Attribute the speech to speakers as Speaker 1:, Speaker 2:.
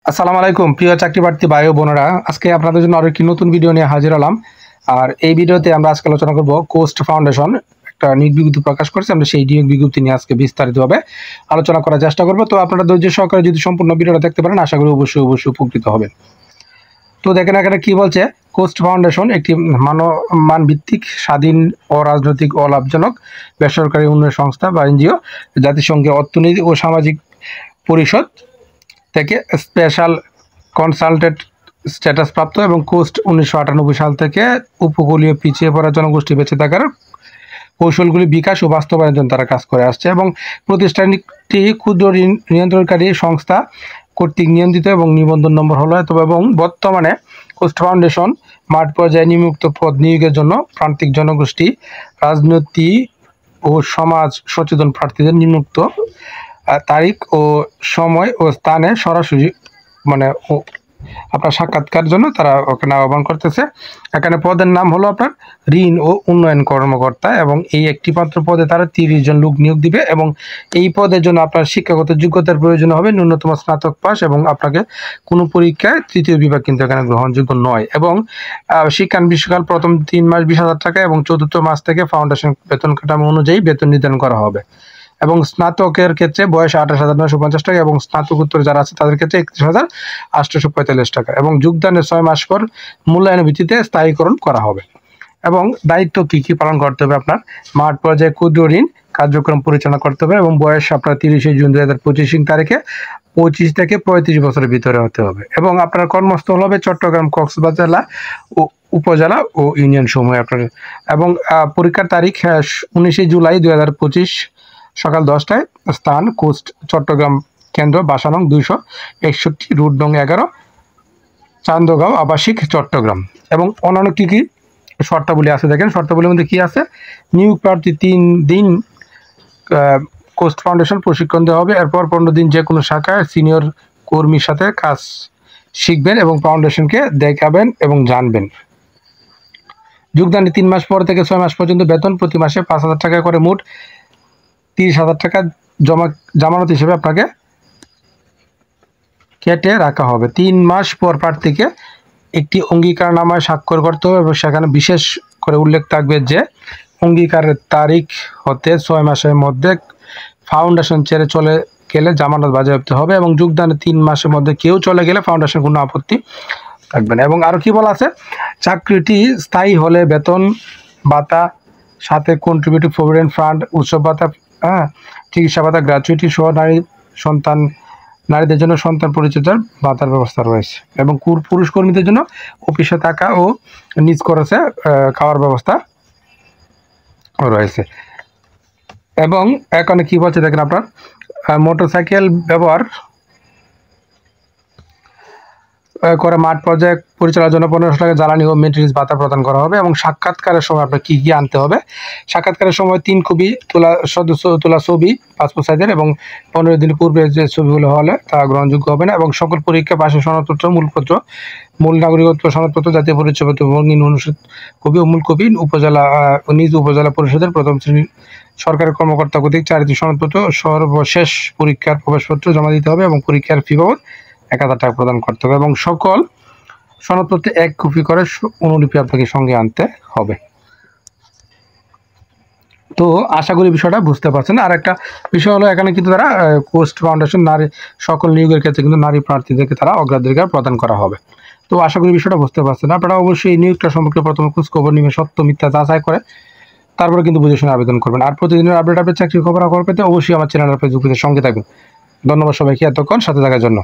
Speaker 1: আসসালামু আলাইকুম প্রিয় চাকরি প্রার্থী ভাই ও বোনেরা, আজকে আপনাদের জন্য আরো একটি নতুন ভিডিও নিয়ে হাজির হলাম। আর এই ভিডিওতে আমরা আজকে আলোচনা করব কোস্ট ফাউন্ডেশন একটা নিয়োগ বিজ্ঞপ্তি প্রকাশ করেছে। আমরা সেই নিয়োগ বিজ্ঞপ্তি নিয়ে আজকে বিস্তারিতভাবে আলোচনা করার চেষ্টা করব। তো আপনারা ধৈর্য সহকারে যদি সম্পূর্ণ ভিডিওটা দেখতে পারেন, আশা করি অবশ্যই উপকৃত হবেন। তো দেখেন এখানে কি বলছে, কোস্ট ফাউন্ডেশন একটি মানভিত্তিক স্বাধীন অরাজনৈতিক ও লাভজনক বেসরকারি উন্নয়ন সংস্থা বা এনজিও, জাতিসংঘের অর্থনীতি ও সামাজিক পরিষদ থেকে স্পেশাল কনসালটেন্ট স্ট্যাটাস প্রাপ্ত এবং কোস্ট 1998 সাল থেকে উপকূলীয় পিছিয়ে পড়া জনগোষ্ঠী বেঁচে থাকার কৌশলগুলি বিকাশ ও বাস্তবায়নের জন্য তারা কাজ করে আসছে। এবং প্রতিষ্ঠানটি ক্ষুদ্র ঋণ নিয়ন্ত্রণকারী সংস্থা কর্তৃক নিয়ন্ত্রিত এবং নিবন্ধন নম্বর হলো এবং বর্তমানে কোস্ট ফাউন্ডেশন মাঠ পর্যায়ে নিম্নোক্ত পদ নিয়োগের জন্য প্রান্তিক জনগোষ্ঠী, রাজনৈতিক ও সমাজ সচেতন প্রার্থীদের নিম্নোক্ত তারিখ ও সময় ও স্থানে সরাসরি আপনার সাক্ষাৎকার জন্য তারা ওখানে আহ্বান করতেছে। এখানে পদের নাম হলো আপনার ঋণ ও উন্নয়ন কর্মকর্তা এবং এই একটি মাত্র পদে তারা 30 জন লোক নিয়োগ দিবে এবং এই পদের জন্য আপনার শিক্ষাগত যোগ্যতার প্রয়োজন হবে ন্যূনতম স্নাতক পাস এবং আপনাকে কোনো পরীক্ষায় তৃতীয় বিভাগ কিন্তু এখানে গ্রহণযোগ্য নয়। এবং শিক্ষানবিশকাল প্রথম 3 মাস 20,000 টাকা এবং চতুর্থ মাস থেকে ফাউন্ডেশন বেতন কাঠামো অনুযায়ী বেতন নির্ধারণ করা হবে। এবং স্নাতকের ক্ষেত্রে বয়স 28,950 টাকা এবং স্নাতকোত্তর যারা আছে তাদের ক্ষেত্রে 31,845 টাকা এবং যোগদানের 6 মাস পর মূল্যায়নের ভিত্তিতে স্থায়ীকরণ করা হবে। এবং দায়িত্ব কি পালন করতে হবে, আপনার মাঠ পর্যায়ে ক্ষুদ্র ঋণ কার্যক্রম পরিচালনা করতে হবে এবং বয়স আপনার 30 জুন 2025 তারিখে 25 থেকে 35 বছরের ভিতরে হতে হবে। এবং আপনার কর্মস্থল হবে চট্টগ্রাম, কক্সবাজার জেলা ও উপজেলা ও ইউনিয়ন সমূহ আপনার। এবং পরীক্ষার তারিখ 19 জুলাই 2025 সকাল 10টায়। স্থান কোস্ট চট্টগ্রাম কেন্দ্র, বাসা নং 261, রুট নং 11, চান্দগাঁও আবাসিক, চট্টগ্রাম। এবং অন্যান্য কী কী শর্তাবলী আছে দেখেন। শর্তাবলীর মধ্যে কী আছে, নিয়োগ প্রার্থী 3 দিন কোস্ট ফাউন্ডেশন প্রশিক্ষণ দেওয়া হবে। এরপর 15 দিন যে কোনো শাখায় সিনিয়র কর্মীর সাথে কাজ শিখবেন এবং ফাউন্ডেশনকে দেখাবেন এবং জানবেন। যোগদানের 3 মাস পর থেকে 6 মাস পর্যন্ত বেতন প্রতি মাসে 5,000 টাকা করে, মোট 30,000 টাকা জামানত হিসেবে আপনাকে কেটে রাখা হবে। 3 মাস পর প্রার্থীকে একটি অঙ্গীকারনামায় স্বাক্ষর করতে হবে এবং সেখানে বিশেষ করে উল্লেখ থাকবে যে অঙ্গীকারের তারিখ হতে 6 মাসের মধ্যে ফাউন্ডেশন ছেড়ে চলে গেলে জামানত বাজেয়াপ্ত হবে এবং যোগদানের 3 মাসের মধ্যে কেউ চলে গেলে ফাউন্ডেশন কোনো আপত্তি থাকবে না। এবং আরও কি বলা আছে, চাকরিটি স্থায়ী হলে বেতন ভাতা সাথে কন্ট্রিবিউটিভ প্রভিডেন্ট ফান্ড, উৎসব ভাতা, চিকিৎসা ভাতা, গ্র্যাচুইটি সহ নারীদের জন্য সন্তান পরিচর্যার ভাতার ব্যবস্থা রয়েছে। এবং পুরুষ কর্মীদের জন্য অফিসে থাকা ও নিজ খরচে খাওয়ার ব্যবস্থা রয়েছে। এবং এখানে কি বলছে দেখেন, আপনার মোটরসাইকেল ব্যবহার করে মাঠ পর্যায়ে পরিচালনার জন্য 1500 টাকা জ্বালানি ও মেনটেন্যান্স ভাতা প্রদান করা হবে। এবং সাক্ষাৎকারের সময় আপনার কী কী আনতে হবে, সাক্ষাৎকারের সময় 3 কপি তোলা ছবি পাসপোর্ট সাইজের এবং 15 দিন পূর্বে যে ছবিগুলো হলে তা গ্রহণযোগ্য হবে না। এবং সকল পরীক্ষা পাশের সনদপত্র, মূল নাগরিকত্ব সনদপত্র, জাতীয় পরিচয়পত্র বর্ণিন অনুষ্ঠিত কপি ও মূল কপি নিজ উপজেলা পরিষদের প্রথম শ্রেণীর সরকারি কর্মকর্তা কর্তৃক চারিত সনদপত্র, সর্বশেষ পরীক্ষার প্রবেশপত্র জমা দিতে হবে এবং পরীক্ষার ফি বাবদ 1,000 টাকা প্রদান করতে হবে। এবং সকল সনদপত্রে 1 কপি করে অনুলিপি আপনাকে সঙ্গে আনতে হবে। তো আশা করি বিষয়টা বুঝতে পারছেন। আর একটা বিষয় হলো, এখানে কিন্তু তারা কোস্ট ফাউন্ডেশন নারী সকল নিয়োগের ক্ষেত্রে কিন্তু নারী প্রার্থীদেরকে তারা অগ্রাধিকার প্রদান করা হবে। তো আশা করি বিষয়টা বুঝতে পারছেন। আপনারা অবশ্যই এই নিয়োগটা সম্পর্কে প্রথমে খোঁজ খবর নিয়ে সত্য মিথ্যা যাচাই করে তারপরে কিন্তু বুঝে শুনে আবেদন করবেন। আর প্রতিদিনের আপডেট চাকরি খবর পেতে অবশ্যই আমার চ্যানেলের ফেসবুক পেজের সঙ্গে থাকবেন। ধন্যবাদ সবাইকে এতক্ষণ সাথে থাকার জন্য।